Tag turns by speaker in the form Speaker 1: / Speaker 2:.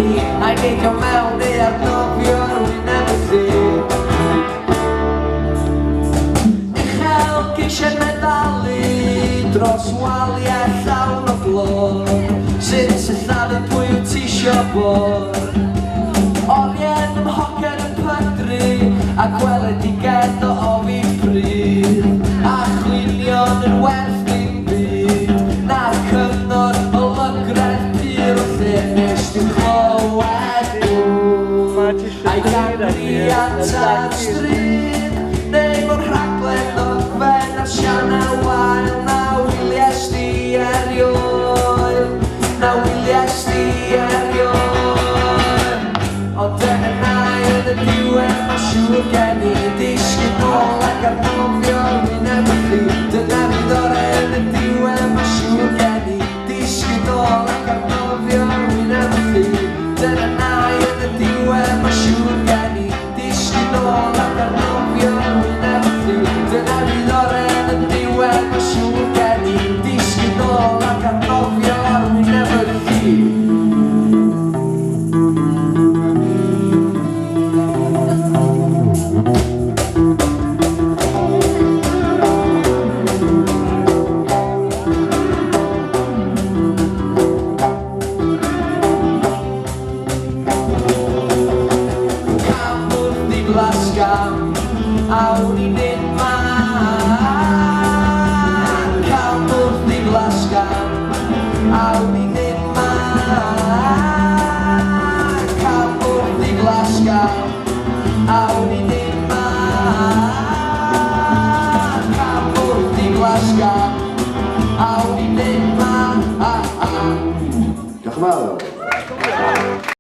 Speaker 1: ni a'i neidio mewn neu arnofio rwy'n newydd uchel geisiau meddalu dros waliau llawn o glor sy'n sillafu pwy wyt ti isio bod orien ym mhoced yn pydru a gweledigaeth o ofi pryd a chwinion yn werth dim byd na'r cyfnod o lygredd pyr o lle nes dwi'n clywed a'i ganriant ar stryd